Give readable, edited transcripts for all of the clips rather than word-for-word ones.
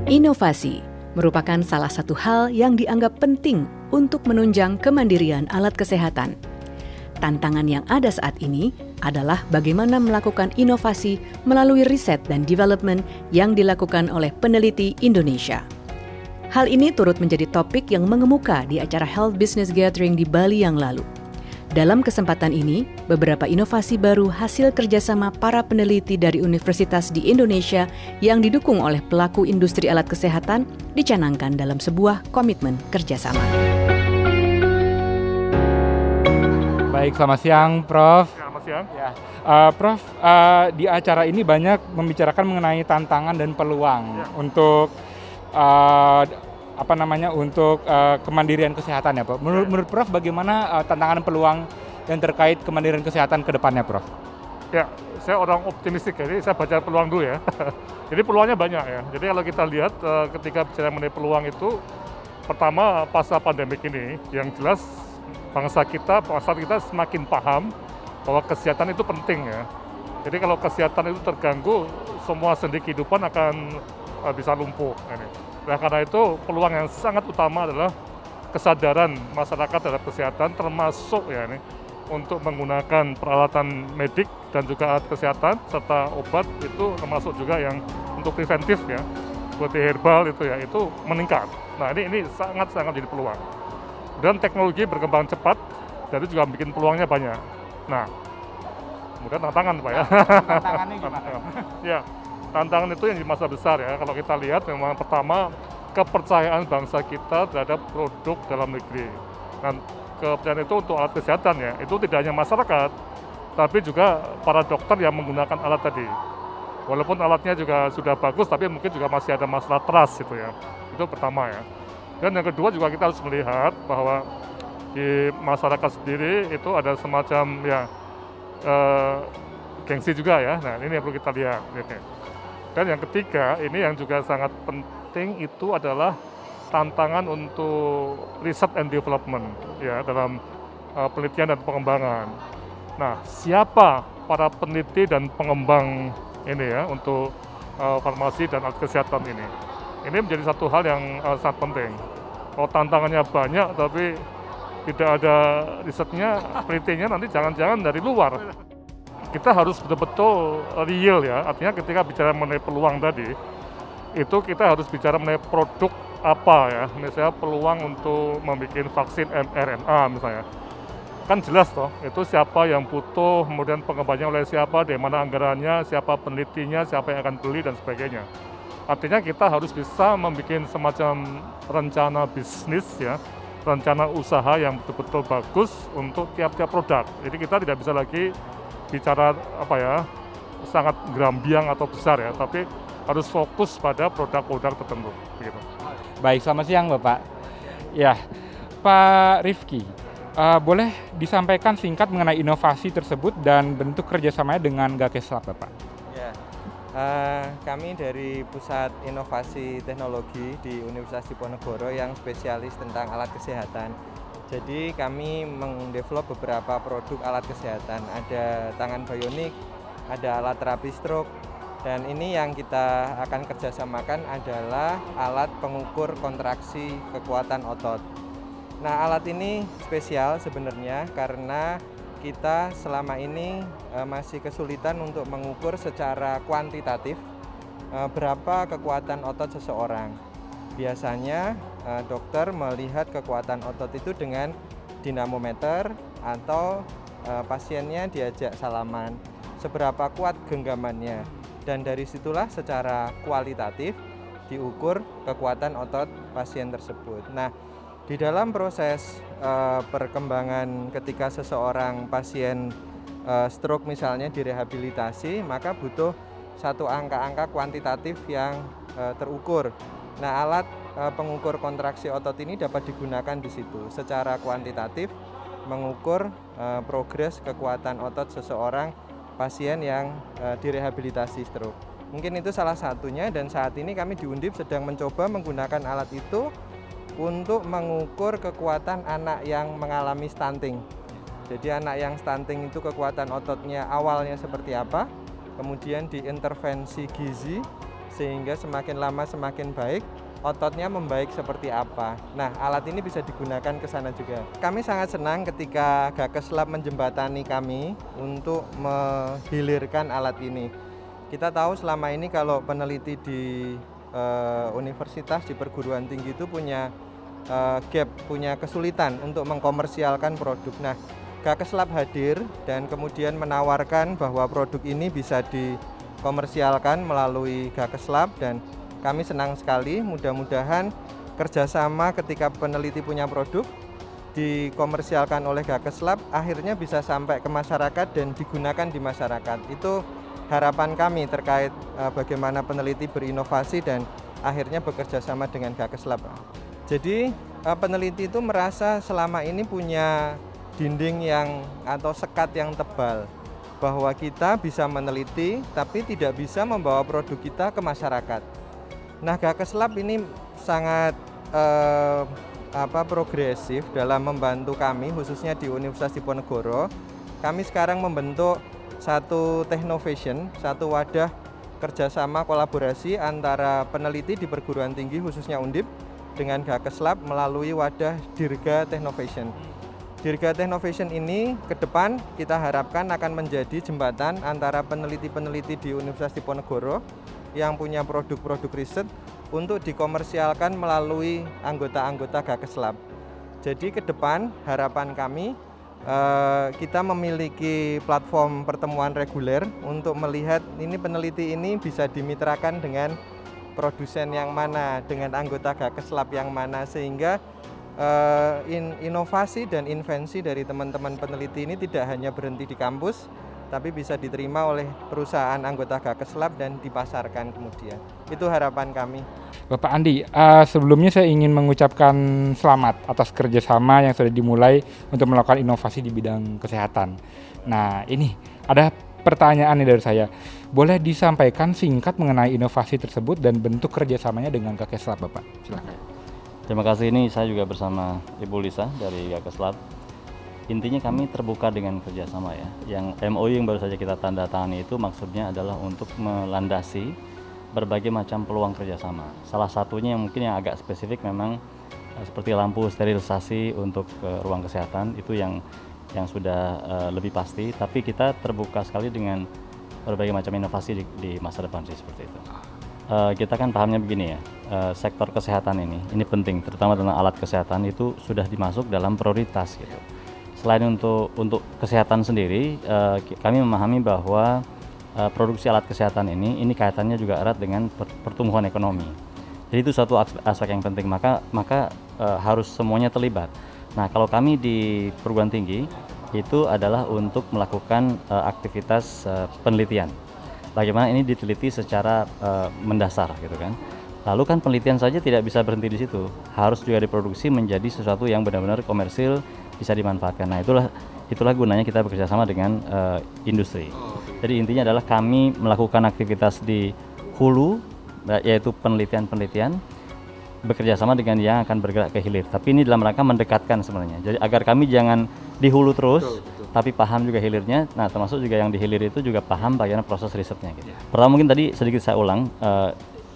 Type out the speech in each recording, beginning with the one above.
Inovasi merupakan salah satu hal yang dianggap penting untuk menunjang kemandirian alat kesehatan. Tantangan yang ada saat ini adalah bagaimana melakukan inovasi melalui riset dan development yang dilakukan oleh peneliti Indonesia. Hal ini turut menjadi topik yang mengemuka di acara Health Business Gathering di Bali yang lalu. Dalam kesempatan ini, beberapa inovasi baru hasil kerjasama para peneliti dari universitas di Indonesia yang didukung oleh pelaku industri alat kesehatan dicanangkan dalam sebuah komitmen kerjasama. Baik, selamat siang, Prof. Selamat siang. Ya, Prof, di acara ini banyak membicarakan mengenai tantangan dan peluang untuk kemandirian kesehatan ya, Prof. Menurut Prof, bagaimana tantangan dan peluang yang terkait kemandirian kesehatan ke depannya, Prof? Ya, saya orang optimistik, jadi saya baca peluang dulu ya. Jadi peluangnya banyak ya. Jadi kalau kita lihat ketika bicara mengenai peluang itu, pertama pasca pandemik ini, yang jelas bangsa kita semakin paham bahwa kesehatan itu penting ya. Jadi kalau kesehatan itu terganggu, semua sendi kehidupan akan bisa lumpuh. Nah, karena itu peluang yang sangat utama adalah kesadaran masyarakat terhadap kesehatan, termasuk ya ini untuk menggunakan peralatan medik dan juga alat kesehatan serta obat, itu termasuk juga yang untuk preventif ya, seperti herbal itu meningkat. Nah ini sangat jadi peluang. Dan teknologi berkembang cepat, jadi juga bikin peluangnya banyak. Nah, kemudian tantangan Pak ya. Tantangannya gimana? Ya. Tantangan itu yang di masa besar ya, kalau kita lihat memang pertama kepercayaan bangsa kita terhadap produk dalam negeri. Dan kepercayaan itu untuk alat kesehatan ya, itu tidak hanya masyarakat, tapi juga para dokter yang menggunakan alat tadi. Walaupun alatnya juga sudah bagus, tapi mungkin juga masih ada masalah trust itu ya. Itu pertama ya. Dan yang kedua juga kita harus melihat bahwa di masyarakat sendiri itu ada semacam ya gengsi juga ya. Nah ini yang perlu kita lihat. Dan yang ketiga, ini yang juga sangat penting itu adalah tantangan untuk research and development ya dalam penelitian dan pengembangan. Nah, siapa para peneliti dan pengembang ini ya untuk farmasi dan alat kesehatan ini? Ini menjadi satu hal yang sangat penting. Kalau tantangannya banyak tapi tidak ada risetnya, penelitiannya nanti jangan-jangan dari luar. Kita harus betul-betul real ya, artinya ketika bicara mengenai peluang tadi, itu kita harus bicara mengenai produk apa ya, misalnya peluang untuk membuat vaksin mRNA misalnya. Kan jelas toh, itu siapa yang butuh, kemudian pengembangannya oleh siapa, dari mana anggarannya, siapa penelitinya, siapa yang akan beli dan sebagainya. Artinya kita harus bisa membuat semacam rencana bisnis ya, rencana usaha yang betul-betul bagus untuk tiap-tiap produk. Jadi kita tidak bisa lagi bicara sangat gerambiang atau besar ya, tapi harus fokus pada produk-produk tertentu. Begitu. Baik, selamat siang Bapak. Ya, Pak Rifki, boleh disampaikan singkat mengenai inovasi tersebut dan bentuk kerjasamanya dengan Gakeslab, Bapak? Ya, kami dari Pusat Inovasi Teknologi di Universitas Diponegoro yang spesialis tentang alat kesehatan. Jadi kami mendevelop beberapa produk alat kesehatan, ada tangan bionik, ada alat terapi stroke, dan ini yang kita akan kerjasamakan adalah alat pengukur kontraksi kekuatan otot. Nah, alat ini spesial sebenarnya karena kita selama ini masih kesulitan untuk mengukur secara kuantitatif berapa kekuatan otot seseorang. Biasanya dokter melihat kekuatan otot itu dengan dinamometer atau pasiennya diajak salaman, seberapa kuat genggamannya, dan dari situlah secara kualitatif diukur kekuatan otot pasien tersebut. Nah, di dalam proses perkembangan ketika seseorang pasien stroke misalnya direhabilitasi, maka butuh satu angka-angka kuantitatif yang terukur. Nah, alat pengukur kontraksi otot ini dapat digunakan di situ secara kuantitatif mengukur progres kekuatan otot seseorang pasien yang direhabilitasi stroke. Mungkin itu salah satunya, dan saat ini kami di Undip sedang mencoba menggunakan alat itu untuk mengukur kekuatan anak yang mengalami stunting. Jadi anak yang stunting itu kekuatan ototnya awalnya seperti apa, kemudian diintervensi gizi sehingga semakin lama semakin baik, ototnya membaik seperti apa. Nah, alat ini bisa digunakan ke sana juga. Kami sangat senang ketika Gakes Lab menjembatani kami untuk menghilirkan alat ini. Kita tahu selama ini kalau peneliti di universitas, di perguruan tinggi itu punya gap, punya kesulitan untuk mengkomersialkan produk. Nah, Gakes Lab hadir dan kemudian menawarkan bahwa produk ini bisa dikomersialkan melalui Gakes Lab, dan kami senang sekali. Mudah-mudahan kerjasama ketika peneliti punya produk dikomersialkan oleh Gakes Lab akhirnya bisa sampai ke masyarakat dan digunakan di masyarakat. Itu harapan kami terkait bagaimana peneliti berinovasi dan akhirnya bekerja sama dengan Gakes Lab. Jadi peneliti itu merasa selama ini punya dinding yang atau sekat yang tebal, bahwa kita bisa meneliti tapi tidak bisa membawa produk kita ke masyarakat. Nah, Gakes Lab ini sangat progresif dalam membantu kami, khususnya di Universitas Diponegoro. Kami sekarang membentuk satu Technovation, satu wadah kerjasama kolaborasi antara peneliti di perguruan tinggi khususnya Undip dengan Gakes Lab melalui wadah Dirga Technovation. Dirga Technovation ini ke depan kita harapkan akan menjadi jembatan antara peneliti-peneliti di Universitas Diponegoro yang punya produk-produk riset untuk dikomersialkan melalui anggota-anggota Gakes Lab. Jadi ke depan harapan kami kita memiliki platform pertemuan reguler untuk melihat ini peneliti ini bisa dimitrakan dengan produsen yang mana, dengan anggota Gakes Lab yang mana, sehingga inovasi dan invensi dari teman-teman peneliti ini tidak hanya berhenti di kampus, tapi bisa diterima oleh perusahaan anggota Gakes Lab dan dipasarkan kemudian. Itu harapan kami. Bapak Andi, sebelumnya saya ingin mengucapkan selamat atas kerjasama yang sudah dimulai untuk melakukan inovasi di bidang kesehatan. Nah, ini ada pertanyaan nih dari saya. Boleh disampaikan singkat mengenai inovasi tersebut dan bentuk kerjasamanya dengan Gakes Lab, Bapak? Silakan. Terima kasih, ini saya juga bersama Ibu Lisa dari Gakes Lab. Intinya kami terbuka dengan kerjasama ya. Yang MOU yang baru saja kita tanda tangani itu maksudnya adalah untuk melandasi berbagai macam peluang kerjasama. Salah satunya yang mungkin yang agak spesifik memang seperti lampu sterilisasi untuk ruang kesehatan, itu yang sudah lebih pasti. Tapi kita terbuka sekali dengan berbagai macam inovasi di masa depan sih, seperti itu. Kita kan pahamnya begini ya, sektor kesehatan ini penting, terutama tentang alat kesehatan itu sudah dimasuk dalam prioritas gitu. Selain untuk kesehatan sendiri, kami memahami bahwa produksi alat kesehatan ini kaitannya juga erat dengan pertumbuhan ekonomi. Jadi itu suatu aspek yang penting, maka harus semuanya terlibat. Nah, kalau kami di perguruan tinggi itu adalah untuk melakukan aktivitas penelitian. Bagaimana ini diteliti secara mendasar gitu kan. Lalu kan penelitian saja tidak bisa berhenti di situ, harus juga diproduksi menjadi sesuatu yang benar-benar komersil, bisa dimanfaatkan. Nah, itulah gunanya kita bekerja sama dengan industri. Jadi intinya adalah kami melakukan aktivitas di hulu, yaitu penelitian-penelitian, bekerja sama dengan yang akan bergerak ke hilir. Tapi ini dalam rangka mendekatkan sebenarnya. Jadi agar kami jangan di hulu terus, tapi paham juga hilirnya. Nah, termasuk juga yang di hilir itu juga paham bagaimana proses risetnya. Gitu. Pertama mungkin tadi sedikit saya ulang,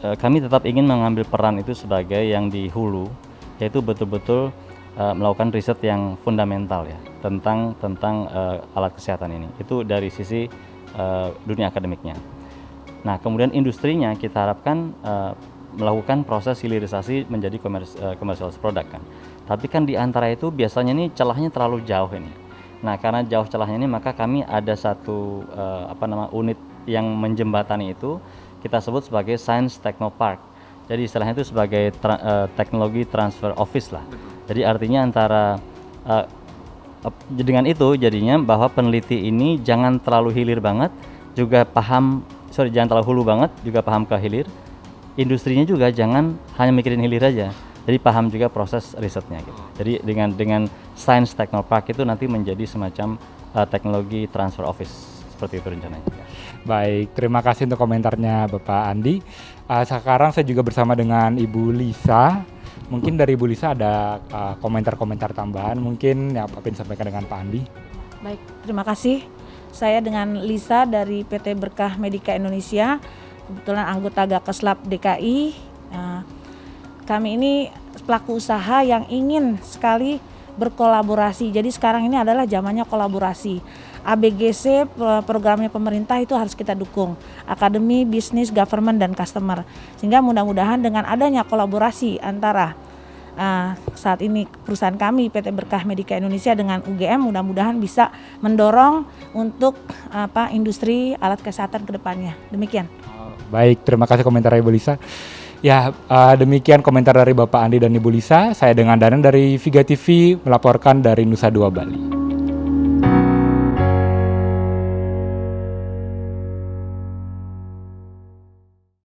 kami tetap ingin mengambil peran itu sebagai yang di hulu, yaitu betul-betul melakukan riset yang fundamental ya tentang alat kesehatan ini. Itu dari sisi dunia akademiknya. Nah, kemudian industrinya kita harapkan melakukan proses hilirisasi menjadi commercial product kan. Tapi kan di antara itu biasanya ini celahnya terlalu jauh ini. Nah, karena jauh celahnya ini maka kami ada satu unit yang menjembatani itu, kita sebut sebagai Science Technopark. Jadi istilahnya itu sebagai teknologi transfer office lah. Jadi artinya antara dengan itu jadinya bahwa peneliti ini jangan terlalu hilir banget, juga jangan terlalu hulu banget, juga paham ke hilir. Industrinya juga jangan hanya mikirin hilir aja, jadi paham juga proses risetnya gitu. Jadi dengan Science Technopark itu nanti menjadi semacam teknologi transfer office, seperti itu rencananya. Baik, terima kasih untuk komentarnya Bapak Andi. Sekarang saya juga bersama dengan Ibu Lisa. Mungkin dari Bu Lisa ada komentar-komentar tambahan mungkin yang apa yang disampaikan dengan Pak Andi. Baik, terima kasih. Saya dengan Lisa dari PT Berkah Medika Indonesia, kebetulan anggota Gakeslab DKI. Kami ini pelaku usaha yang ingin sekali berkolaborasi. Jadi sekarang ini adalah zamannya kolaborasi. ABGC programnya pemerintah itu harus kita dukung. Akademi, bisnis, government, dan customer. Sehingga mudah-mudahan dengan adanya kolaborasi antara saat ini perusahaan kami PT Berkah Medika Indonesia dengan UGM mudah-mudahan bisa mendorong untuk industri alat kesehatan ke depannya. Demikian. Baik, terima kasih komentar Ibu Lisa. Ya, demikian komentar dari Bapak Andi dan Ibu Lisa. Saya dengan Danan dari Viga TV melaporkan dari Nusa Dua Bali.